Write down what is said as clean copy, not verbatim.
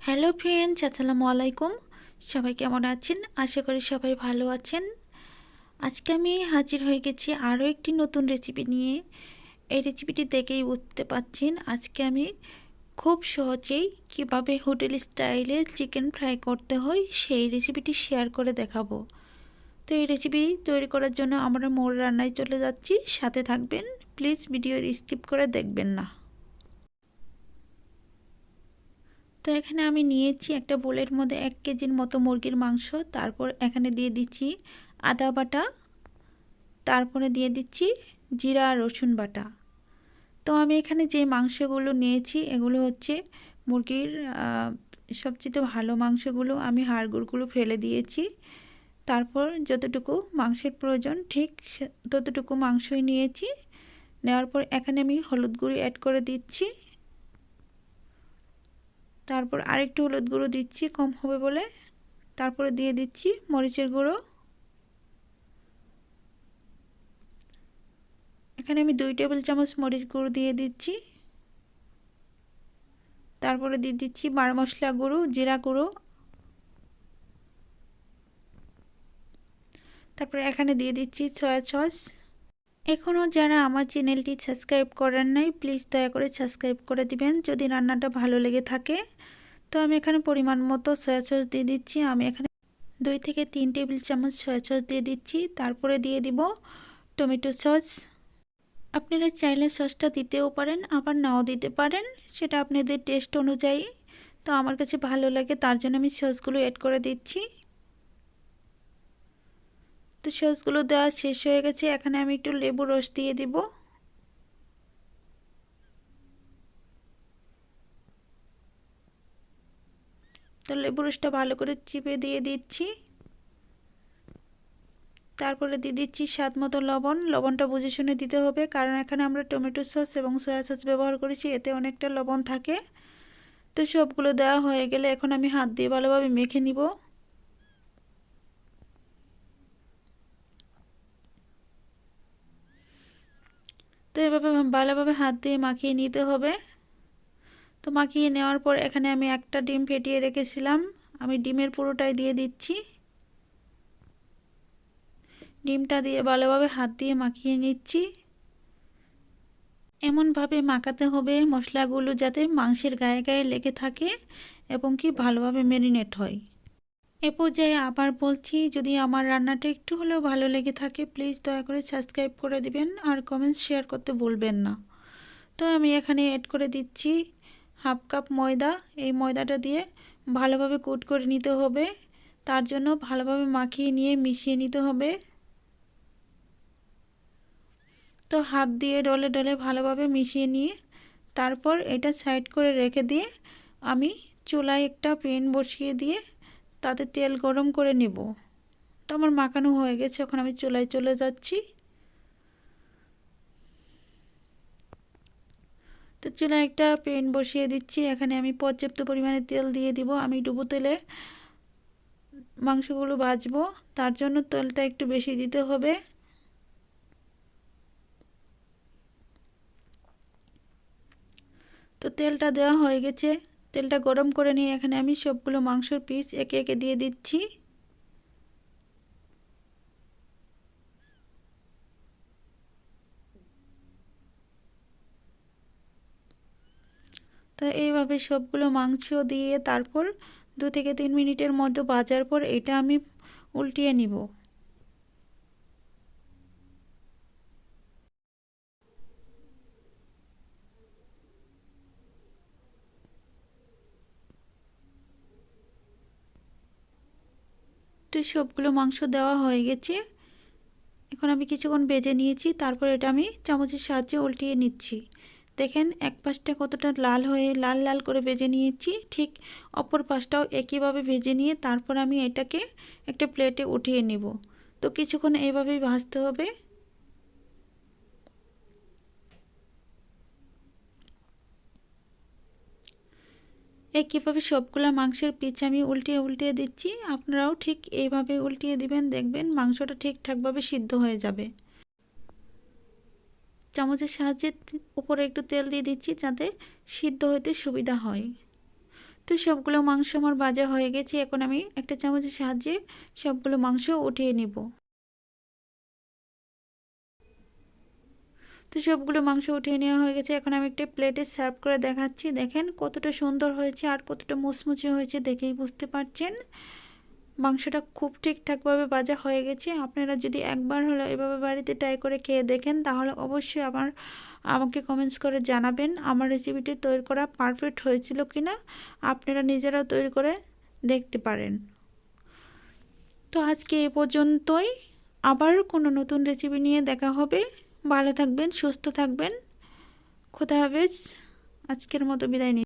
Hello friends, আসসালামু আলাইকুম। সবাই কেমন আছেন? আশা করি সবাই ভালো আছেন। আজকে আমি হাজির হয়ে গেছি আরও একটি নতুন রেসিপি নিয়ে। এই রেসিপিটি দেখেই বুঝতে পাচ্ছেন আজকে আমি খুব সহজেই কিভাবে হোটেল স্টাইলে চিকেন ফ্রাই করতে হয় সেই রেসিপিটি শেয়ার করে দেখাবো। তো এই রেসিপি তৈরি করার জন্য আমরা মূল রান্নায় চলে যাচ্ছি, সাথে থাকবেন। প্লিজ ভিডিও স্কিপ করে দেখবেন না। তো এখানে আমি নিয়েছি একটা বোলের মধ্যে 1 কেজির মতো মুরগির মাংস। তারপর এখানে দিয়ে দিচ্ছি আদা বাটা, তারপরে দিয়ে দিচ্ছি জিরা আর রসুন বাটা। তো আমি এখানে যে মাংসগুলো নিয়েছি এগুলো হচ্ছে মুরগির সবচেয়ে ভালো মাংসগুলো। আমি হাড়গুড়গুলো ফেলে দিয়েছি। তারপর যতটুকু মাংসের প্রয়োজন ঠিক ততটুকু মাংসই নিয়েছি। নেওয়ার পর এখানে আমি হলুদ গুঁড়ি অ্যাড করে দিচ্ছি। তারপর আরেকটু হলুদ গুঁড়ো দিচ্ছি কম হবে বলে। তারপরে দিয়ে দিচ্ছি মরিচের গুঁড়ো। এখানে আমি 2 টেবিল চামচ মরিচ গুঁড়ো দিয়ে দিচ্ছি। তারপরে দিয়ে দিচ্ছি বার মশলা গুঁড়ো, জিরা গুঁড়ো। তারপরে এখানে দিয়ে দিচ্ছি সয়া সস। এখনও যারা আমার চ্যানেলটি সাবস্ক্রাইব করেন নাই, প্লিজ দয়া করে সাবস্ক্রাইব করে দিবেন যদি রান্নাটা ভালো লেগে থাকে। তো আমি এখানে পরিমাণ মতো সয়া সস দিয়ে দিচ্ছি। আমি এখানে 2 থেকে 3 টেবিল চামচ সয়া সস দিয়ে দিচ্ছি। তারপরে দিয়ে দিব টমেটো সস। আপনারা চাইলে সসটা দিতেও পারেন, আবার নাও দিতে পারেন, সেটা আপনাদের টেস্ট অনুযায়ী। তো আমার কাছে ভালো লাগে তার জন্য আমি সসগুলো অ্যাড করে দিচ্ছি। তো সসগুলো দেওয়া শেষ হয়ে গেছে। এখানে আমি একটু লেবু রস দিয়ে দিব। তো লেবু রসটা ভালো করে চিপে দিয়ে দিচ্ছি। তারপরে দিয়ে দিচ্ছি স্বাদ মতো লবণ। লবণটা বুঝে শুনে দিতে হবে, কারণ এখানে আমরা টমেটো সস এবং সয়া সস ব্যবহার করেছি, এতে অনেকটা লবণ থাকে। তো সবগুলো দেওয়া হয়ে গেলে এখন আমি হাত দিয়ে ভালোভাবে মেখে নিব। তো এভাবে ভালোভাবে হাত দিয়ে মাখিয়ে নিতে হবে। তো মাখিয়ে নেওয়ার পর এখানে আমি একটা ডিম ফেটিয়ে রেখেছিলাম, আমি ডিমের পুরোটাই দিয়ে দিচ্ছি। ডিমটা দিয়ে ভালোভাবে হাত দিয়ে মাখিয়ে নিচ্ছি। এমনভাবে মাখাতে হবে মশলাগুলো যাতে মাংসের গায়ে গায়ে লেগে থাকে এবং কি ভালোভাবে ম্যারিনেট হয়। এ পর্যায়ে আবার বলছি, যদি আমার রান্নাটা একটু হলেও ভালো লেগে থাকে প্লিজ দয়া করে সাবস্ক্রাইব করে দিবেন আর কমেন্টস শেয়ার করতে ভুলবেন না। তো আমি এখানে অ্যাড করে দিচ্ছি হাফ কাপ ময়দা। এই ময়দাটা দিয়ে ভালোভাবে কোট করে নিতে হবে, তার জন্য ভালোভাবে মাখিয়ে নিয়ে মিশিয়ে নিতে হবে। তো হাত দিয়ে ডলে ডলে ভালোভাবে মিশিয়ে নিয়ে তারপর এটা সাইড করে রেখে দিয়ে আমি চুলায় একটা প্যান বসিয়ে দিয়ে তাতে তেল গরম করে নেব। তো আমার মাখানো হয়ে গেছে, এখন আমি চুলায় চলে যাচ্ছি। তো চুলায় একটা প্যান বসিয়ে দিচ্ছি। এখানে আমি পর্যাপ্ত পরিমাণে তেল দিয়ে দিব। আমি ডুবো তেলে মাংসগুলো ভাজবো, তার জন্য তেলটা একটু বেশি দিতে হবে। তো তেলটা দেওয়া হয়ে গেছে। তেলটা গরম করে নিয়ে এখানে আমি সবগুলো মাংসর পিস একে একে দিয়ে দিচ্ছি। তো এইভাবে সবগুলো মাংস দিয়ে তারপর 2 থেকে 3 মিনিটের মধ্যে ভাজার পর এটা আমি উল্টিয়ে নিব। তো সবগুলো মাংস দেওয়া হয়ে গেছে। এখন আমি কিছুক্ষণ ভেজে নিয়েছি, তারপর এটা আমি চামচের সাহায্যে উল্টিয়ে নিচ্ছি। দেখেন এক পাশটা কতটা লাল হয়ে লাল লাল করে ভেজে নিয়েছি, ঠিক অপর পাশটাও একইভাবে ভেজে নিয়ে তারপর আমি এটাকে একটা প্লেটে উঠিয়ে নেব। তো কিছুক্ষণ এইভাবেই ভাজতে হবে। একইভাবে সবগুলা মাংসের পিচ আমি উল্টিয়ে উল্টিয়ে দিচ্ছি। আপনারাও ঠিক এইভাবে উল্টিয়ে দিবেন, দেখবেন মাংসটা ঠিকঠাকভাবে সিদ্ধ হয়ে যাবে। চামচের সাহায্যে উপরে একটু তেল দিয়ে দিচ্ছি যাতে সিদ্ধ হতে সুবিধা হয়। তো সবগুলো মাংস আমার ভাজা হয়ে গেছে। এখন আমি একটা চামচের সাহায্যে সবগুলো মাংস উঠিয়ে নিব। তো সবগুলো মাংস উঠিয়ে নেওয়া হয়ে গেছে। এখন আমি একটা প্লেটে সার্ভ করে দেখাচ্ছি। দেখেন কতটা সুন্দর হয়েছে আর কতটা মুচমুচে হয়েছে, দেখেই বুঝতে পারছেন। মাংসটা খুব ঠিকঠাকভাবে ভাজা হয়ে গেছে। আপনারা যদি একবার হলো এভাবে বাড়িতে ট্রাই করে খেয়ে দেখেন তাহলে অবশ্যই আমাকে কমেন্টস করে জানাবেন আমার রেসিপিটি তৈরি করা পারফেক্ট হয়েছিল কিনা। আপনারা নিজেরাও তৈরি করে দেখতে পারেন। তো আজকে এ পর্যন্তই, আবার কোনো নতুন রেসিপি নিয়ে দেখা হবে। ভালো থাকবেন, সুস্থ থাকবেন। খোদা হাফেজ। আজকের মতো বিদায় নিচ্ছি।